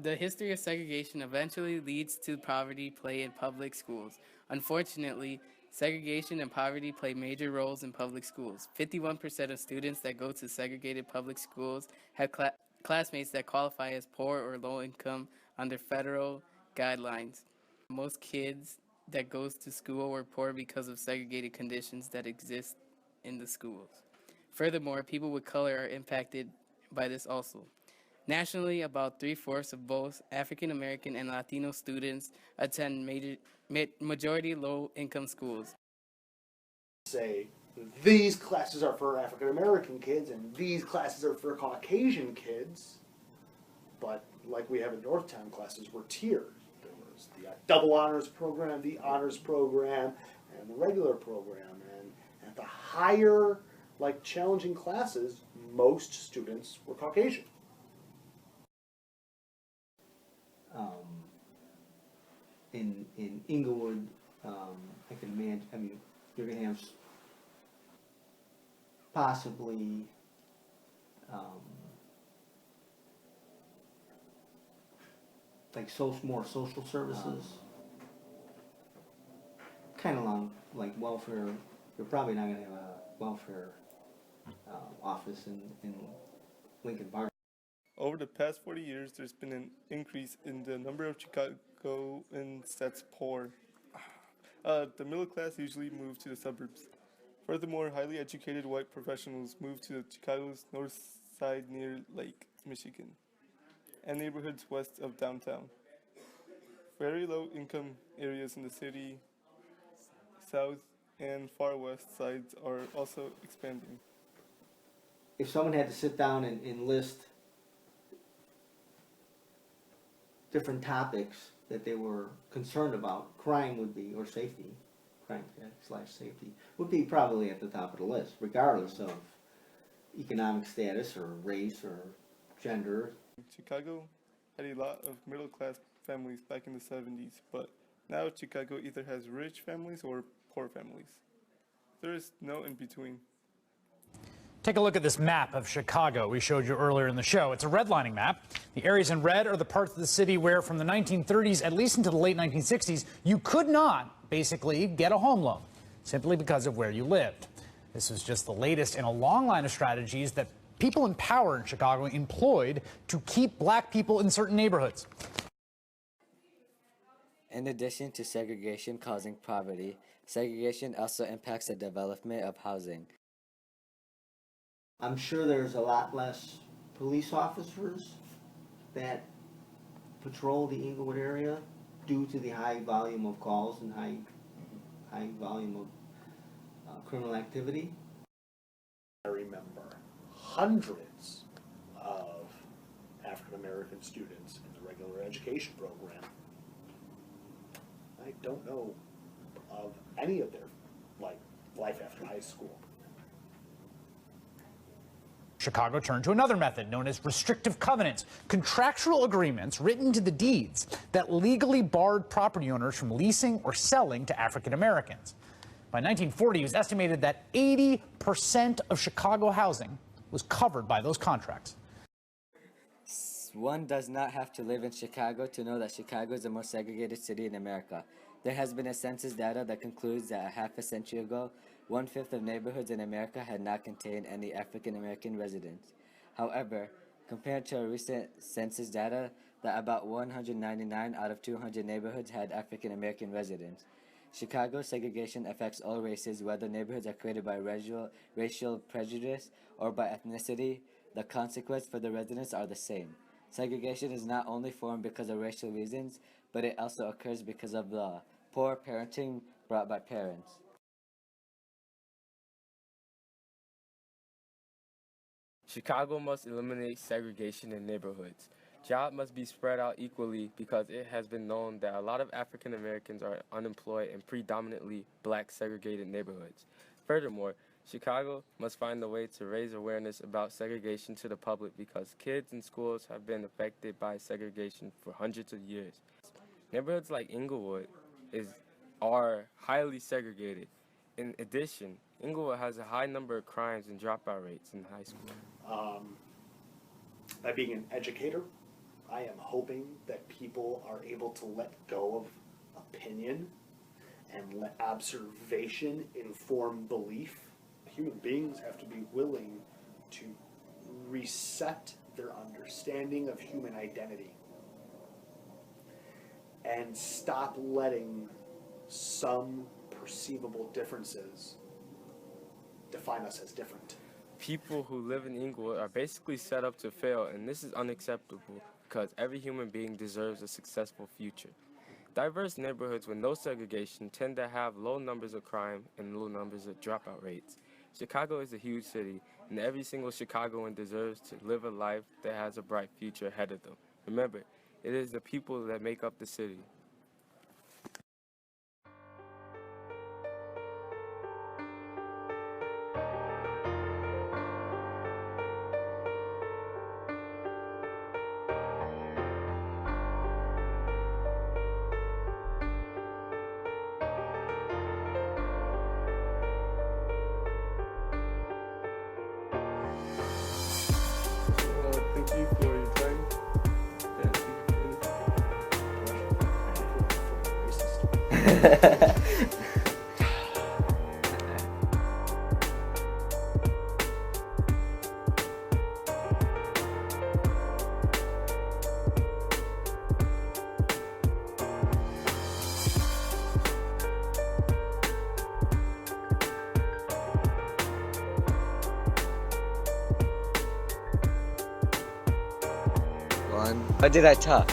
The history of segregation eventually leads to poverty play in public schools. Unfortunately, segregation and poverty play major roles in public schools. 51% of students that go to segregated public schools have classmates that qualify as poor or low income under federal guidelines. Most kids that goes to school were poor because of segregated conditions that exist in the schools. Furthermore, people with color are impacted by this also. Nationally, about three-fourths of both African American and Latino students attend majority low-income schools. Say, these classes are for African American kids and these classes are for Caucasian kids, but like we have in Northtown, classes were tiered. There was the double honors program, the honors program, and the regular program. And at the higher, like challenging classes, most students were Caucasian. In Inglewood, I can imagine. I mean, you're gonna have possibly like more social services, kind of along like welfare. You're probably not gonna have a welfare office in Lincoln Park. Over the past 40 years, there's been an increase in the number of Chicagoans that's poor. The middle class usually move to the suburbs. Furthermore, highly educated white professionals move to Chicago's north side near Lake Michigan and neighborhoods west of downtown. Very low income areas in the city, south and far west sides are also expanding. If someone had to sit down and list different topics that they were concerned about, crime would be, or safety, crime/safety, would be probably at the top of the list, regardless of economic status or race or gender. Chicago had a lot of middle-class families back in the 70s, but now Chicago either has rich families or poor families. There is no in-between. Take a look at this map of Chicago we showed you earlier in the show. It's a redlining map. The areas in red are the parts of the city where from the 1930s, at least into the late 1960s, you could not basically get a home loan simply because of where you lived. This was just the latest in a long line of strategies that people in power in Chicago employed to keep black people in certain neighborhoods. In addition to segregation causing poverty, segregation also impacts the development of housing. I'm sure there's a lot less police officers that patrol the Inglewood area due to the high volume of calls and high volume of criminal activity. I remember hundreds of African American students in the regular education program. I don't know of any of their life after high school. Chicago turned to another method known as restrictive covenants, contractual agreements written into the deeds that legally barred property owners from leasing or selling to African Americans. By 1940, it was estimated that 80% of Chicago housing was covered by those contracts. One does not have to live in Chicago to know that Chicago is the most segregated city in America. There has been a census data that concludes that a half a century ago, 1/5 of neighborhoods in America had not contained any African American residents. However, compared to a recent census data that about 199 out of 200 neighborhoods had African American residents. Chicago's segregation affects all races, whether neighborhoods are created by racial prejudice or by ethnicity. The consequence for the residents are the same. Segregation is not only formed because of racial reasons, but it also occurs because of the poor parenting brought by parents. Chicago must eliminate segregation in neighborhoods. Jobs must be spread out equally because it has been known that a lot of African Americans are unemployed in predominantly black segregated neighborhoods. Furthermore, Chicago must find a way to raise awareness about segregation to the public because kids in schools have been affected by segregation for hundreds of years. Neighborhoods like Inglewood are highly segregated. In addition, Inglewood has a high number of crimes and dropout rates in high school. By being an educator, I am hoping that people are able to let go of opinion and let observation inform belief. Human beings have to be willing to reset their understanding of human identity and stop letting some perceivable differences define us as different. People who live in Inglewood are basically set up to fail, and this is unacceptable because every human being deserves a successful future. Diverse neighborhoods with no segregation tend to have low numbers of crime and low numbers of dropout rates. Chicago is a huge city, and every single Chicagoan deserves to live a life that has a bright future ahead of them. Remember, it is the people that make up the city. Thank you for your time. And One. What did I talk?